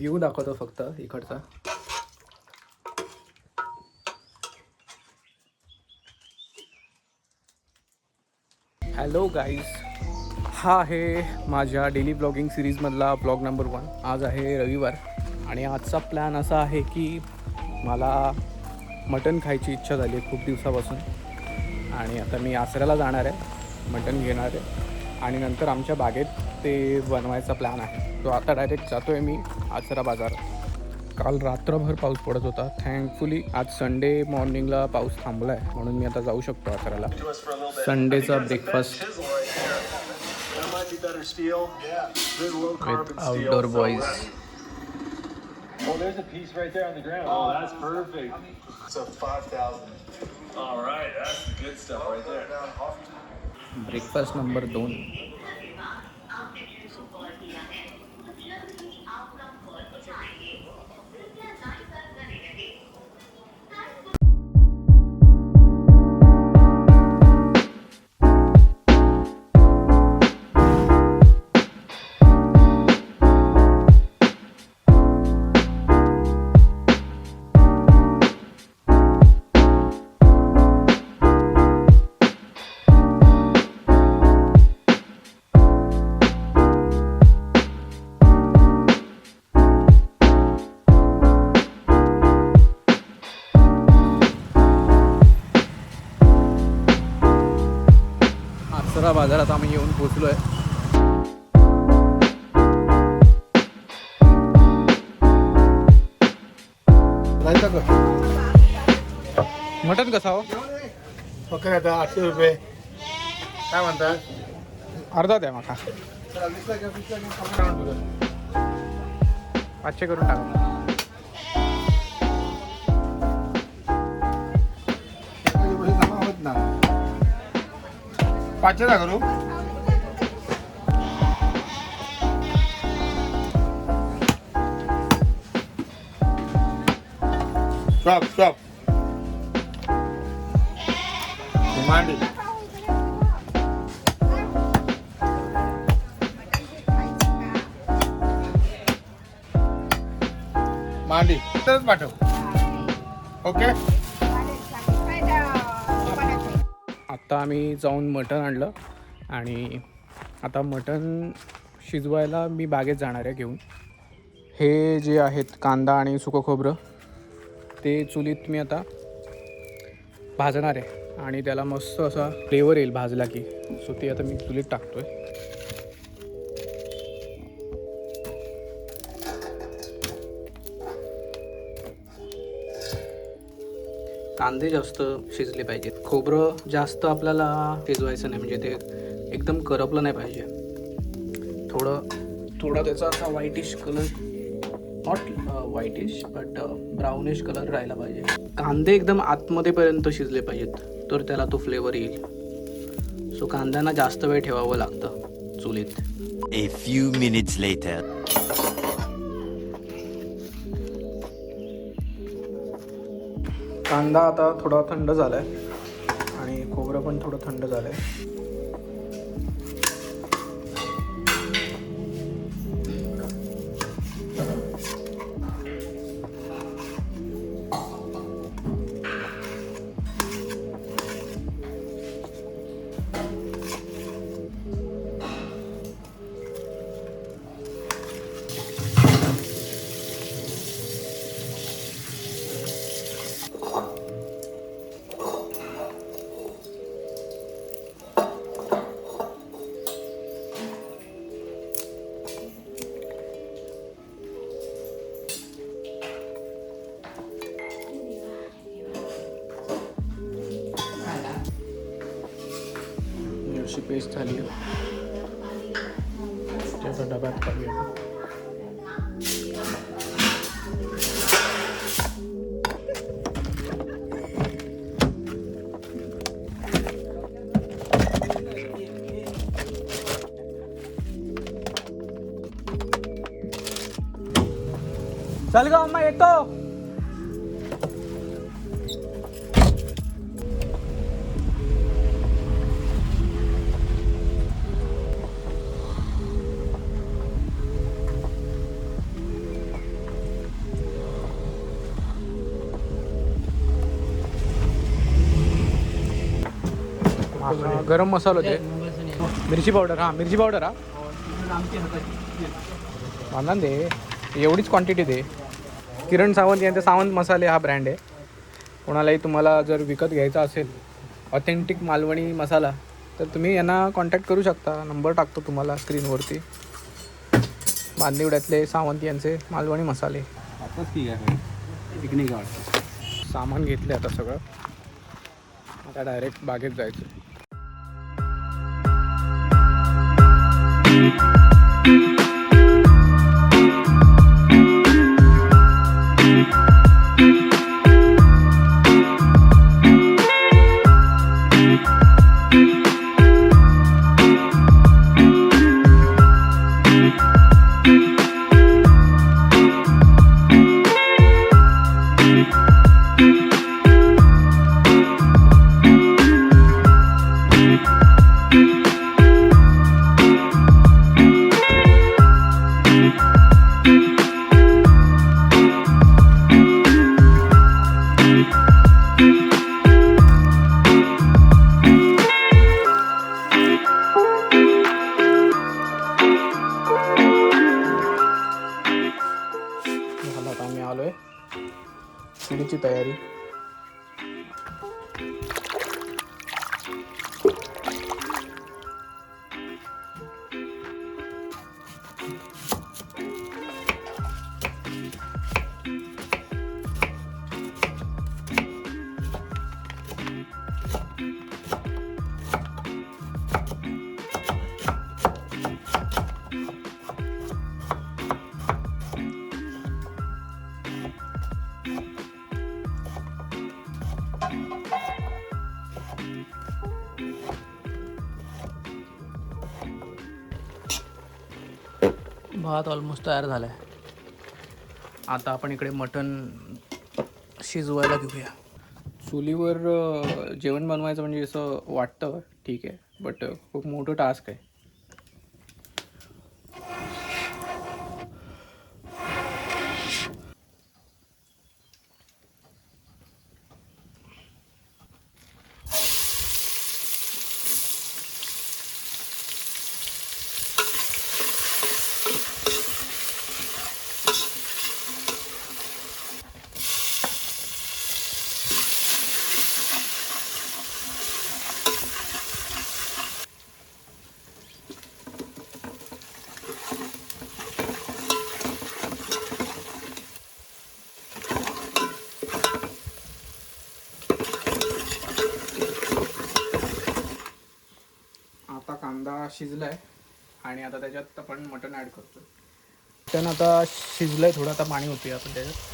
View दाखवतो फक्त इकडचा. हॅलो गाईज, हा आहे माझ्या डेली ब्लॉगिंग सिरीजमधला ब्लॉग नंबर 1. आज आहे रविवार आणि आजचा प्लॅन असा आहे की मला मटण खायची इच्छा झाली आहे खूप दिवसापासून. आणि आता मी आसऱ्याला जाणार आहे, मटण घेणार आहे आणि नंतर आमच्या बागेत ते बनवायचा प्लॅन आहे. तो आता डायरेक्ट जातो आहे मी आसरा बाजार. काल रात्रभर पाऊस पडत होता. थँकफुली आज संडे मॉर्निंगला पाऊस थांबला आहे म्हणून मी आता जाऊ शकतो आसऱ्याला. संडेचा breakfast with outdoor boys. Oh, there's a piece right there on the ground. Oh, that's perfect. So 5,000. All right, that's the good stuff right there. Breakfast number 2. आसरा बाजारात आम्ही येऊन पोचलो आहे. मटन कसा हो? बकरा आता 800 रुपये. काय म्हणतात? अर्धा द्या माका. 500 करून टाका. होत ना 500 ला करू. शॉप मांडी तरच पाठव. ओके. आत्ता आम्ही जाऊन मटण आणलं आणि आता मटण शिजवायला मी बागेत जाणार आहे घेऊन. हे जे आहेत कांदा आणि सुकं खोबरं ते चुलीत मी आता भाजणार आहे आणि त्याला मस्त असा फ्लेवर येईल भाजला की. सो ते आता मी चुलीत टाकतो आहे. कांदे जास्त शिजले पाहिजेत. खोबरं जास्त आपल्याला शिजवायचं नाही, म्हणजे ते एकदम करपलं नाही पाहिजे. थोडा त्याचा असा whitish colour, not whitish but brownish colour राहायला पाहिजे. कांदे एकदम आतमध्येपर्यंत शिजले पाहिजेत तर त्याला तो फ्लेवर येईल. सो कांद्यांना जास्त वेळ ठेवावं लागतं चुलीत. A few minutes later. कांदा आता थोडा थंड झाला आहे आणि खोबरं पण थोडं थंड झालं आहे. मिरची पेस्ट झाली त्याचा डब्यात काढूया. चल ग अम्मा येतो. गरम मसाला होते, मिरची पावडर. हां मिरची पावडर. हा बांधा दे, एवढीच क्वांटिटी दे. किरण सावंत यांचा सावंत मसाले हा ब्रँड आहे. कोणालाही तुम्हाला जर विकत घ्यायचा असेल ऑथेंटिक मालवणी मसाला तर तुम्ही यांना कॉन्टॅक्ट करू शकता. नंबर टाकतो तुम्हाला स्क्रीनवरती. बांदिवड्यातले सावंत यांचे मालवणी मसाले. आताच ठीक आहे पिकनिक वाटतं. सामान घेतले आता सगळं. आता डायरेक्ट बागेत जायचं. आता आम्ही आलो आहे सीडीची तयारी. भात ऑलमोस्ट तयार झाला आहे. आता आपण इकडे मटण शिजवायला घेऊया. चुलीवर जेवण बनवायचं म्हणजे असं वाटतं ठीक आहे, बट खूप मोठं टास्क आहे. आता कांदा शिजलाय आणि आता त्याच्यात आपण मटण ॲड करतो. मटण आता शिजलंय थोडं, आता पाणी होते आपण त्याच्यात.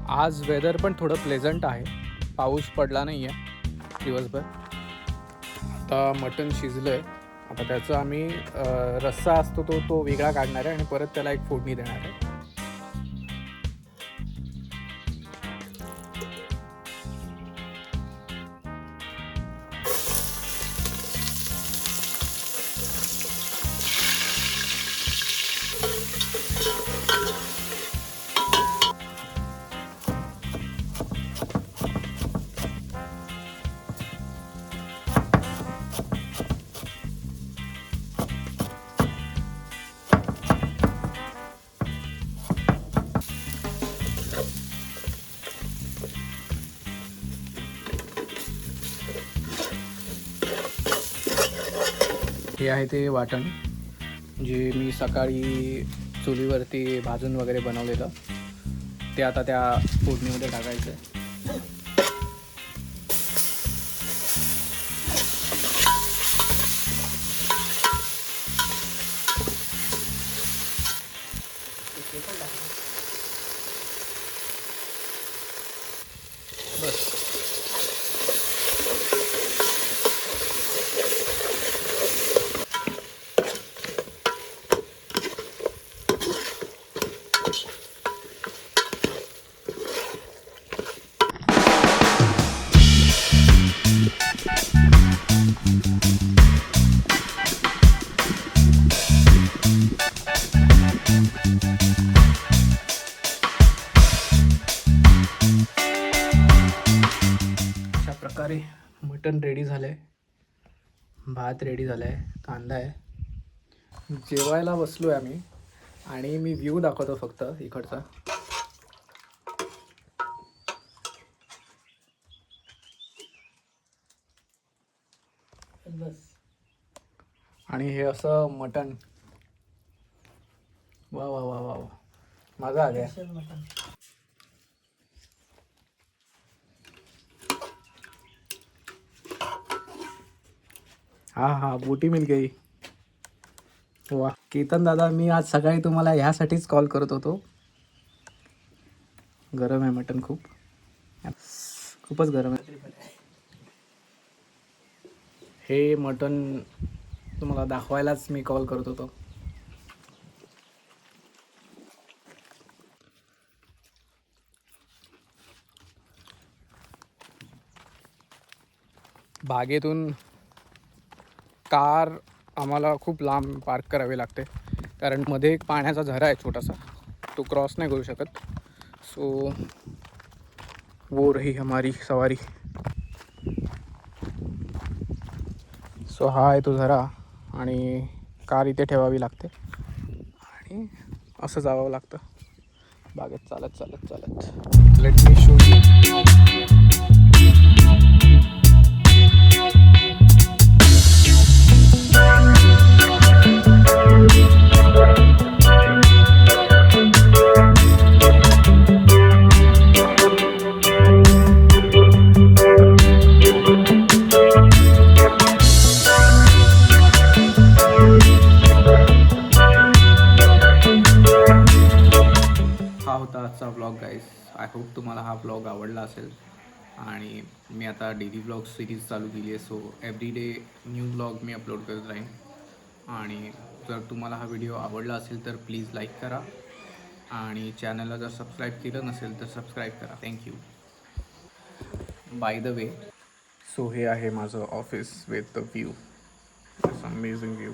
आज वेदर पण थोडं प्लेझंट आहे, पाऊस पडला नाही आहे दिवसभर. आता मटण शिजलंय. आता त्याचं आम्ही रस्सा असतो तो वेगळा काढणार आहे आणि परत त्याला एक फोडणी देणार आहे. हे आहे ते वाटण जे मी सकाळी चुलीवरती भाजून वगैरे बनवलेलं, ते आता त्या फोडणीमध्ये टाकायचं आहे. बस. अरे मटण रेडी झालं आहे, भात रेडी झाला आहे, कांदा आहे. जेवायला बसलो आहे आम्ही आणि मी व्ह्यू दाखवतो फक्त इकडचा. आणि हे असं मटण. वा वा वा वा वा, मजा आ गया. हा हा, बोटी मिल गई. वा केतन दादा, मी आज सकाळी तुम्हाला ह्यासाठीच कॉल करत होतो. गरम आहे मटण, खूपच गरम आहे. हे मटण तुम्हाला दाखवायलाच मी कॉल करत होतो. बागेतून कार आम्हाला खूप लांब पार्क करावी लागते, कारण मध्ये एक पाण्याचा झरा आहे छोटासा, तो क्रॉस नाही करू शकत. सो वो रही हमारी सवारी. सो हा आहे तो झरा आणि कार इथे ठेवावी लागते आणि असं जावं लागतं बागेत चालत चालत चालत. Let me show you. हा होता आजचा व्लॉग गाईज. आय होप तुम्हाला हा व्लॉग आवडला असेल. आणि मी आता डेली व्लॉग सिरीज चालू केली आहे, so every day new vlog मी अपलोड करत राहीन. आणि जर तुम्हाला हा व्हिडिओ आवडला असेल तर प्लीज लाईक करा आणि चॅनलला जर सबस्क्राईब केलं नसेल तर सबस्क्राईब करा. Thank you. By the way, so हे आहे माझं office with the view, amazing view.